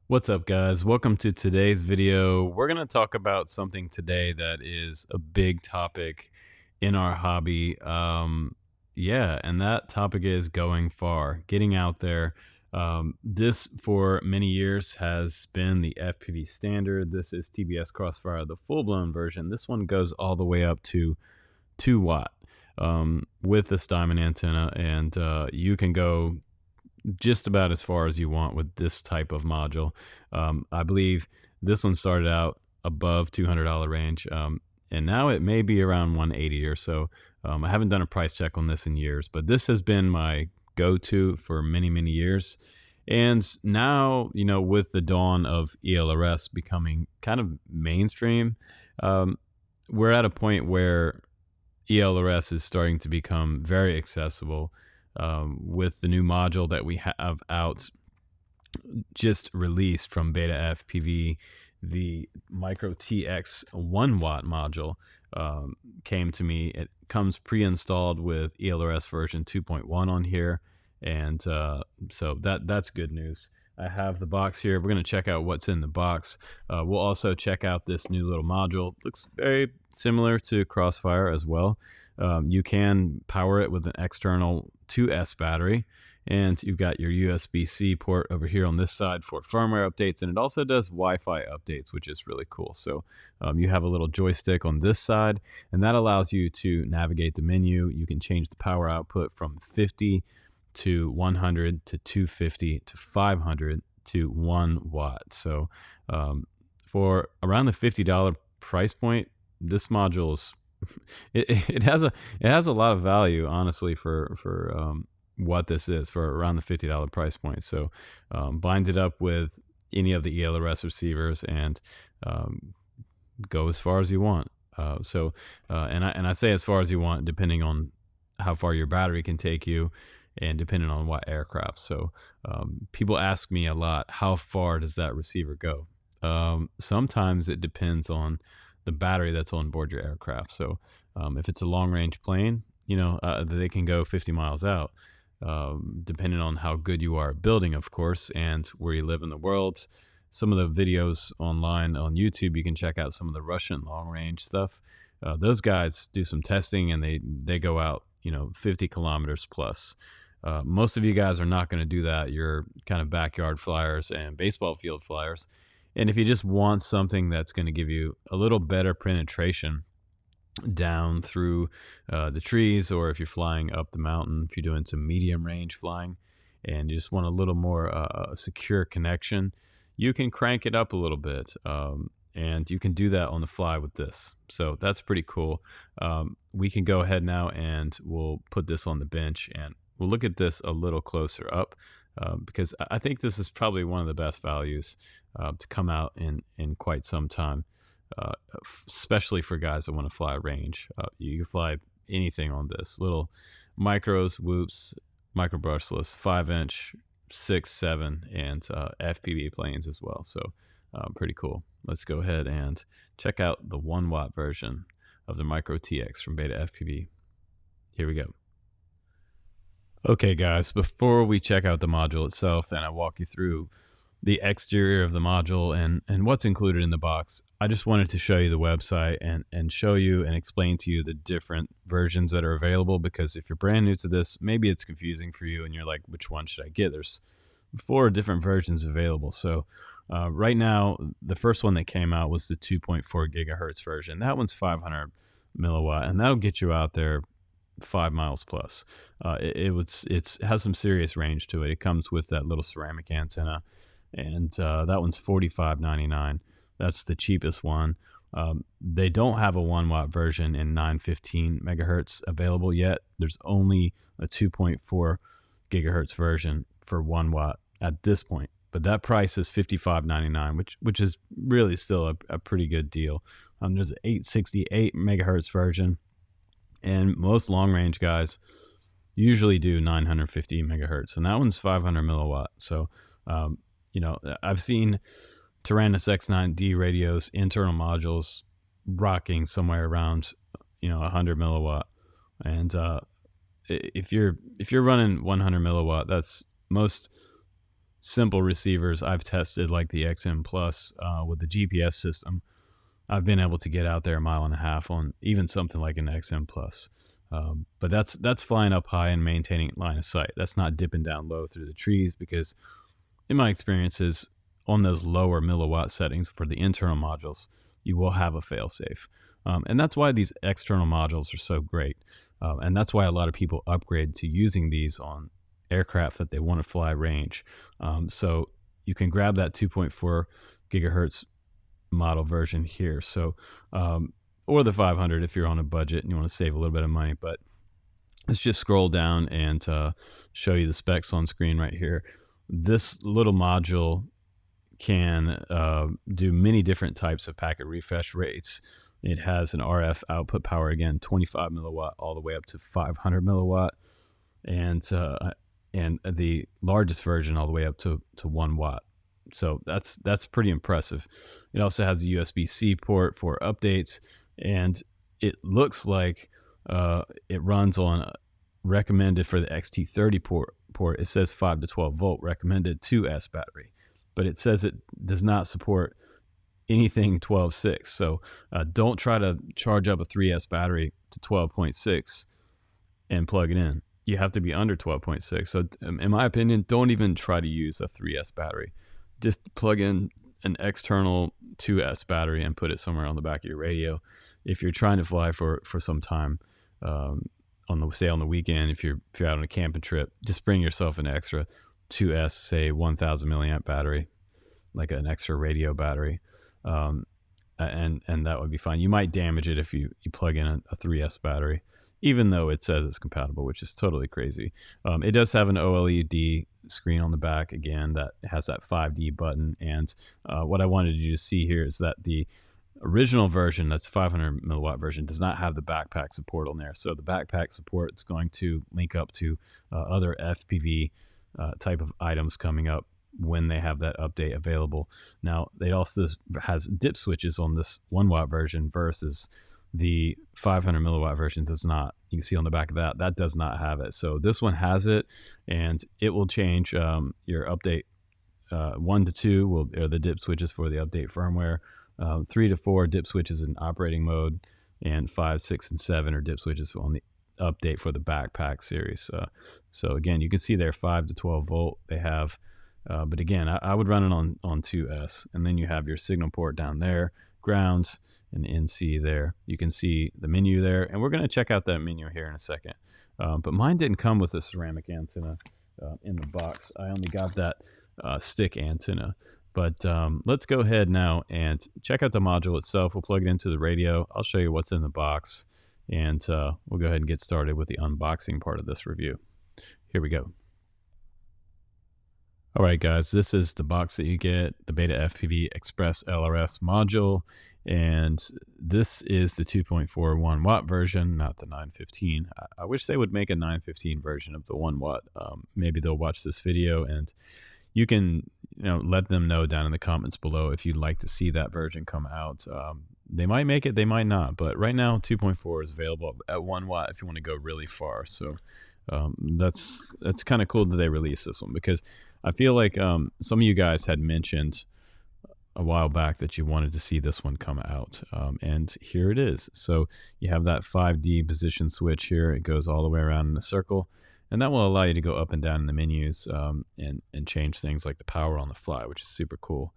What's up, guys? Welcome to today's video. We're going to talk about something today that is a big topic in our hobby. And that topic is going far, getting out there. This, for many years, has been the FPV standard. This is TBS Crossfire, the full-blown version. This one goes all the way up to 2 watt with this diamond antenna, and you can go just about as far as you want with this type of module. I believe this one started out above $200 range, and now it may be around 180 or so. I haven't done a price check on this in years, but this has been my go-to for many years. And now, with the dawn of ELRS becoming kind of mainstream, we're at a point where ELRS is starting to become very accessible. With the new module that we have out, just released from Betafpv, the Micro TX 1 watt module came to me. It comes pre-installed with ELRS version 2.1 on here, and so that's good news. I have the box here. We're going to check out what's in the box. We'll also check out this new little module. Looks very similar to Crossfire as well. You can power it with an external 2S battery, and you've got your USB-C port over here on this side for firmware updates, and it also does Wi-Fi updates, which is really cool. So you have a little joystick on this side, and that allows you to navigate the menu. You can change the power output from 50 to 100 to 250 to 500 to 1 watt. So for around the $50 price point, this module is it has a lot of value, honestly, for what this is, for around the $50 price point. So bind it up with any of the ELRS receivers and go as far as you want. And I say as far as you want, depending on how far your battery can take you, and depending on what aircraft. So people ask me a lot, how far does that receiver go? Sometimes it depends on the battery that's on board your aircraft. So if it's a long range plane, they can go 50 miles out, depending on how good you are at building, of course, and where you live in the world. Some of the videos online on YouTube, you can check out some of the Russian long range stuff. Those guys do some testing, and they go out 50 kilometers plus. Most of you guys are not going to do that. You're kind of backyard flyers and baseball field flyers. And if you just want something that's going to give you a little better penetration down through the trees, or if you're flying up the mountain, if you're doing some medium range flying and you just want a little more secure connection, you can crank it up a little bit. And you can do that on the fly with this. So that's pretty cool. We can go ahead now and we'll put this on the bench, and we'll look at this a little closer up, because I think this is probably one of the best values to come out in quite some time, especially for guys that want to fly range. You can fly anything on this. Little micros, whoops, micro brushless, 5-inch, 6, 7, and FPV planes as well. So pretty cool. Let's go ahead and check out the 1 watt version of the Micro TX from Betafpv. Here we go. Okay, guys, before we check out the module itself and I walk you through the exterior of the module and what's included in the box, I just wanted to show you the website and show you and explain to you the different versions that are available, because if you're brand new to this, maybe it's confusing for you and you're like, which one should I get? There's 4 different versions available. So right now, the first one that came out was the 2.4 gigahertz version. That one's 500 milliwatt, and that'll get you out there 5 miles plus. It has some serious range to it. It comes with that little ceramic antenna, and that one's $45.99. That's the cheapest one. They don't have a 1 watt version in 915 megahertz available yet. There's only a 2.4 gigahertz version for 1 watt at this point, but that price is $55.99, which is really still a pretty good deal. There's an 868 megahertz version, and most long range guys usually do 950 megahertz, and that one's 500 milliwatt. So I've seen Tyrannus X9D radios, internal modules, rocking somewhere around 100 milliwatt, and if you're running 100 milliwatt, that's most simple receivers I've tested, like the XM Plus with the GPS system, I've been able to get out there 1.5 miles on even something like an XM Plus. But that's flying up high and maintaining line of sight. That's not dipping down low through the trees, because in my experiences on those lower milliwatt settings for the internal modules, you will have a failsafe. And that's why these external modules are so great. And that's why a lot of people upgrade to using these on aircraft that they want to fly range. So you can grab that 2.4 gigahertz model version here. So, or the 500 if you're on a budget and you want to save a little bit of money. But let's just scroll down and show you the specs on screen right here. This little module can do many different types of packet refresh rates. It has an RF output power, again, 25 milliwatt all the way up to 500 milliwatt, and the largest version all the way up to 1 watt. So that's pretty impressive. It also has a USB-C port for updates, and it looks like it runs on recommended for the XT30 port. It says 5 to 12 volt recommended 2S battery, but it says it does not support anything 12.6. So don't try to charge up a 3S battery to 12.6 and plug it in. You have to be under 12.6. So in my opinion, don't even try to use a 3S battery. Just plug in an external 2S battery and put it somewhere on the back of your radio. If you're trying to fly for some time, on the weekend, if you're out on a camping trip, just bring yourself an extra 2S, say 1000 milliamp battery, like an extra radio battery, and that would be fine. You might damage it if you plug in a 3S battery, even though it says it's compatible, which is totally crazy. It does have an OLED screen on the back, again, that has that 5D button. And what I wanted you to see here is that the original version, that's 500 milliwatt version, does not have the backpack support on there. So the backpack support is going to link up to other FPV type of items coming up when they have that update available. Now, it also has dip switches on this 1 watt version versus the 500 milliwatt version does not. You can see on the back of that does not have it. So this one has it, and it will change your update. 1 to 2 are the dip switches for the update firmware. 3 to 4 dip switches in operating mode, and 5, 6, and 7 are dip switches on the update for the backpack series. So again, you can see there 5 to 12 volt they have, but again, I would run it on 2S, and then you have your signal port down there, ground, and NC there. You can see the menu there, and we're going to check out that menu here in a second. But mine didn't come with a ceramic antenna in the box. I only got that stick antenna. But let's go ahead now and check out the module itself. We'll plug it into the radio. I'll show you what's in the box, and we'll go ahead and get started with the unboxing part of this review. Here we go. All right, guys, this is the box that you get, the Betafpv Express ELRS module, and this is the 2.41 watt version, not the 915. I wish they would make a 915 version of the 1 watt. Maybe they'll watch this video, and you can let them know down in the comments below if you'd like to see that version come out. They might make it, they might not, but right now 2.4 is available at 1 watt if you want to go really far. So that's kind of cool that they released this one, because I feel like some of you guys had mentioned a while back that you wanted to see this one come out, and here it is. So you have that 5D position switch here. It goes all the way around in a circle, and that will allow you to go up and down in the menus and change things like the power on the fly, which is super cool.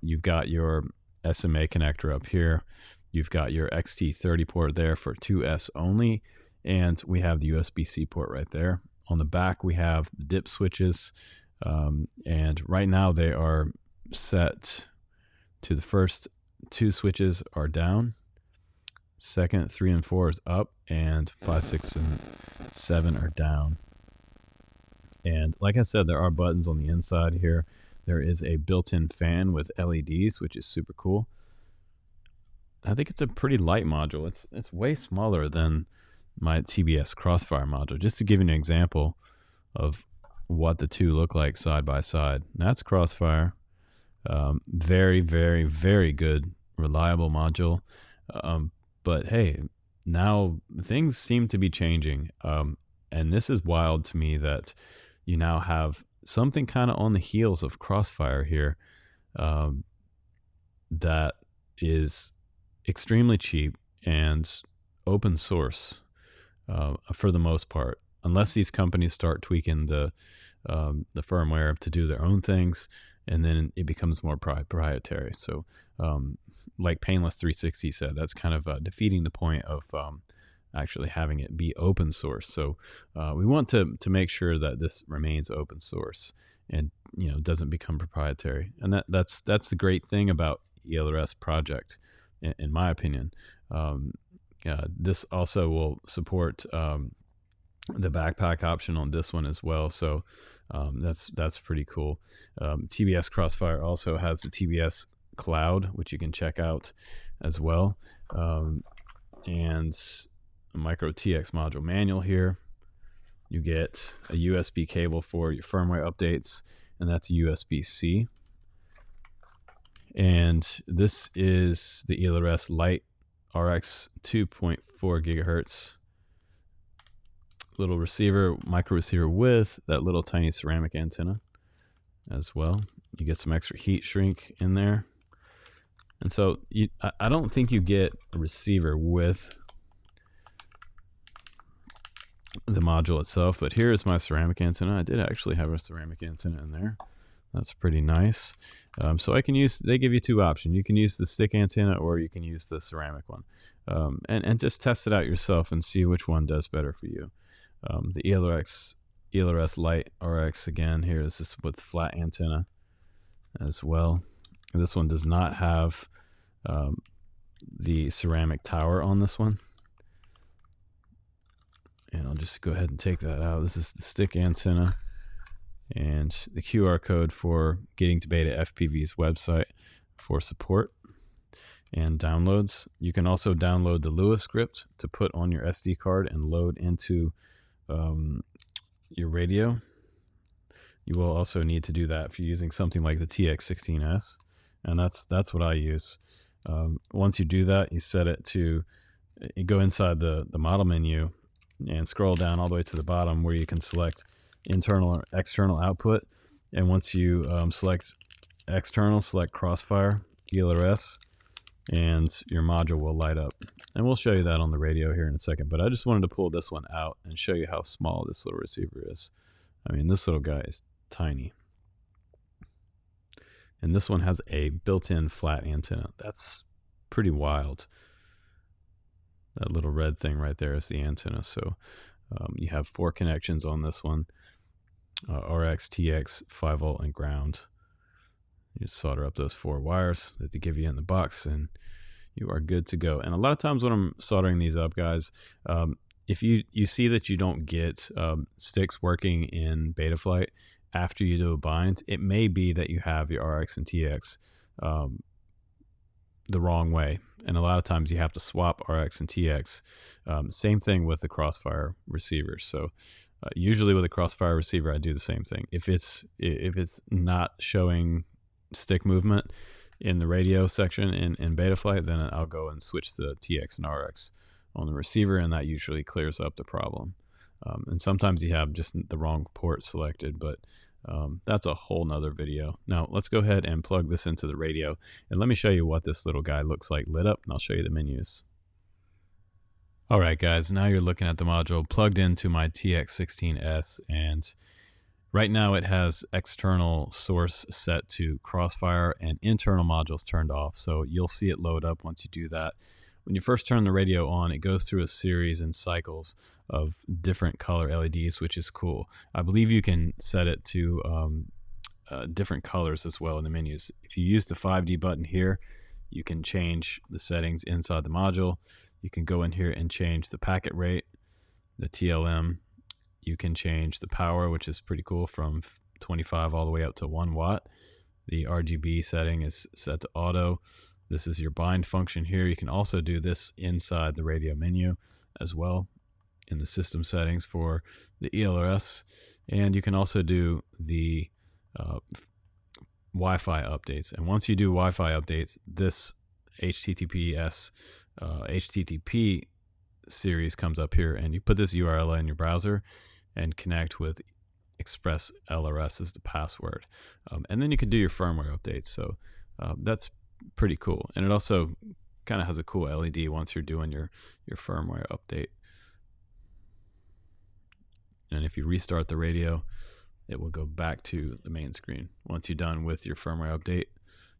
You've got your SMA connector up here. You've got your XT30 port there for 2S only, and we have the USB-C port right there. On the back, we have the dip switches, and right now they are set to the first 2 switches are down, second 3 and 4 is up, and 5, 6, and 7 are down. And like I said, there are buttons on the inside here. There is a built-in fan with LEDs, which is super cool. I think it's a pretty light module. It's way smaller than my TBS Crossfire module. Just to give you an example of what the two look like side by side. That's Crossfire. Very, very, very good, reliable module. But hey, now things seem to be changing. And this is wild to me that you now have something kind of on the heels of Crossfire here, that is extremely cheap and open source for the most part, unless these companies start tweaking the firmware to do their own things, and then it becomes more proprietary. So like Painless 360 said, that's kind of defeating the point of actually having it be open source. So we want to make sure that this remains open source and doesn't become proprietary. And that's the great thing about ELRS project, in my opinion. This also will support the backpack option on this one as well. So that's pretty cool. TBS Crossfire also has the TBS Cloud, which you can check out as well. And a micro TX module manual here. You get a USB cable for your firmware updates, and that's USB-C. And this is the ELRS Lite RX 2.4 gigahertz little receiver, micro receiver with that little tiny ceramic antenna as well. You get some extra heat shrink in there. And so I don't think you get a receiver with the module itself, but here is my ceramic antenna. I did actually have a ceramic antenna in there. That's pretty nice. So I can use, they give you two options. You can use the stick antenna or you can use the ceramic one. And just test it out yourself and see which one does better for you. The ELRS Lite RX, again, here is this with flat antenna as well. And this one does not have the ceramic tower on this one. And I'll just go ahead and take that out. This is the stick antenna and the QR code for getting to Betafpv's website for support and downloads. You can also download the Lua script to put on your SD card and load into your radio. You will also need to do that if you're using something like the TX16S, and that's what I use. Once you do that, you set it to, you go inside the model menu and scroll down all the way to the bottom where you can select internal or external output. And once you select external, select Crossfire, ELRS, and your module will light up. And we'll show you that on the radio here in a second, but I just wanted to pull this one out and show you how small this little receiver is. I mean, this little guy is tiny. And this one has a built-in flat antenna. That's pretty wild. That little red thing right there is the antenna. So you have 4 connections on this one. RX, TX, 5 volt, and ground. You just solder up those 4 wires that they give you in the box and you are good to go. And a lot of times when I'm soldering these up, guys, if you see that you don't get sticks working in Betaflight after you do a bind, it may be that you have your RX and TX the wrong way. And a lot of times you have to swap RX and TX. Same thing with the Crossfire receivers. So usually with a Crossfire receiver, I do the same thing. If it's not showing stick movement in the radio section in Betaflight, then I'll go and switch the TX and RX on the receiver, and that usually clears up the problem. And sometimes you have just the wrong port selected, but that's a whole nother video. Now let's go ahead and plug this into the radio, and let me show you what this little guy looks like lit up, and I'll show you the menus. All right, guys, now you're looking at the module plugged into my TX16S, and right now it has external source set to Crossfire and internal modules turned off. So you'll see it load up once you do that. When you first turn the radio on, it goes through a series and cycles of different color LEDs, which is cool. I believe you can set it to different colors as well in the menus. If you use the 5D button here, you can change the settings inside the module. You can go in here and change the packet rate, the TLM. You can change the power, which is pretty cool, from 25 all the way up to 1 watt. The RGB setting is set to auto. This is your bind function here. You can also do this inside the radio menu as well in the system settings for the ELRS. And you can also do the Wi-Fi updates. And once you do Wi-Fi updates, this HTTP series comes up here, and you put this URL in your browser and connect with express LRS as the password. And then you can do your firmware updates. So that's pretty cool. And it also kind of has a cool LED once you're doing your firmware update. And if you restart the radio, it will go back to the main screen. Once you're done with your firmware update,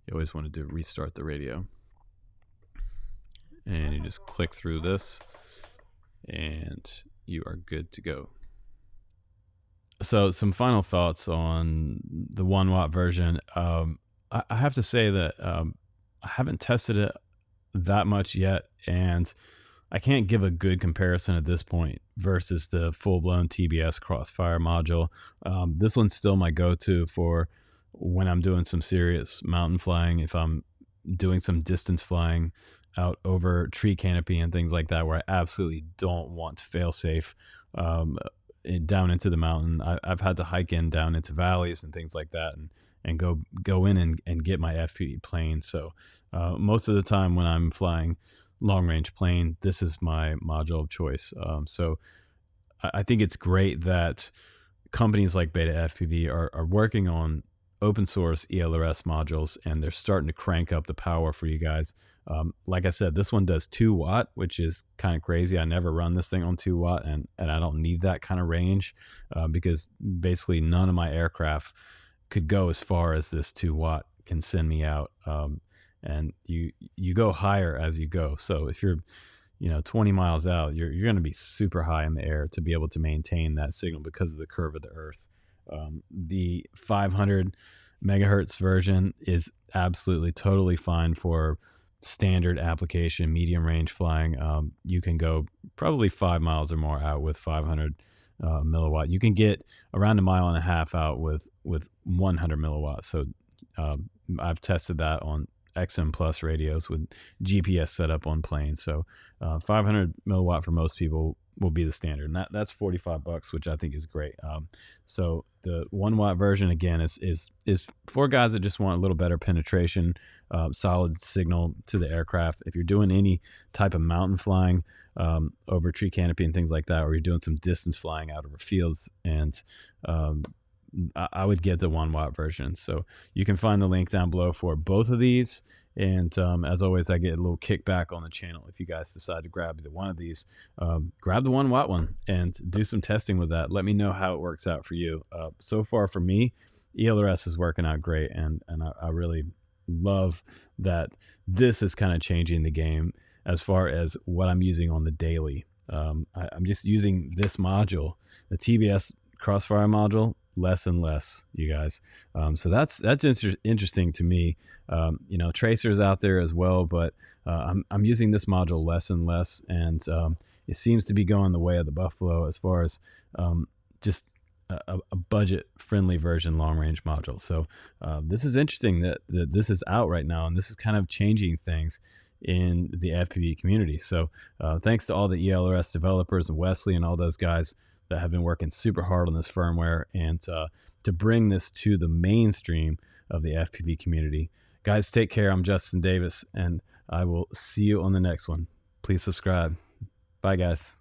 you always want to do restart the radio. And you just click through this and you are good to go. So some final thoughts on the 1 watt version. I have to say that I haven't tested it that much yet, and I can't give a good comparison at this point versus the full-blown TBS Crossfire module. This one's still my go-to for when I'm doing some serious mountain flying, if I'm doing some distance flying out over tree canopy and things like that, where I absolutely don't want to fail safe down into the mountain. I've had to hike in down into valleys and things like that, and go in and get my FPV plane. So most of the time when I'm flying long range plane, this is my module of choice. So I think it's great that companies like Betafpv are working on open source ELRS modules, and they're starting to crank up the power for you guys. Like I said, this one does 2 watt, which is kind of crazy. I never run this thing on 2 watt, and I don't need that kind of range because basically none of my aircraft could go as far as this 2 watt can send me out. And you go higher as you go. So if you're 20 miles out, you're going to be super high in the air to be able to maintain that signal because of the curve of the earth. The 500 megahertz version is absolutely totally fine for standard application, medium range flying. You can go probably 5 miles or more out with 500 milliwatt. You can get around 1.5 miles out with 100 milliwatts. So I've tested that on XM Plus radios with GPS set up on planes. So 500 milliwatt for most people will be the standard, and that's $45, which I think is great. So the 1 watt version again is for guys that just want a little better penetration, solid signal to the aircraft. If you're doing any type of mountain flying over tree canopy and things like that, or you're doing some distance flying out over fields, and I would get the 1 watt version. So you can find the link down below for both of these. And as always, I get a little kickback on the channel if you guys decide to grab either one of these. Grab the 1 watt one and do some testing with that. Let me know how it works out for you. So far for me, ELRS is working out great, and I really love that this is kind of changing the game as far as what I'm using on the daily. I'm just using this module, the TBS Crossfire module, less and less, you guys. So that's interesting to me. Tracers out there as well, but I'm using this module less and less, and it seems to be going the way of the buffalo as far as just a budget friendly version long range module. So this is interesting that this is out right now, and this is kind of changing things in the FPV community. So thanks to all the ELRS developers and Wesley and all those guys that have been working super hard on this firmware and to bring this to the mainstream of the FPV community. Guys, take care. I'm Justin Davis, and I will see you on the next one. Please subscribe. Bye, guys.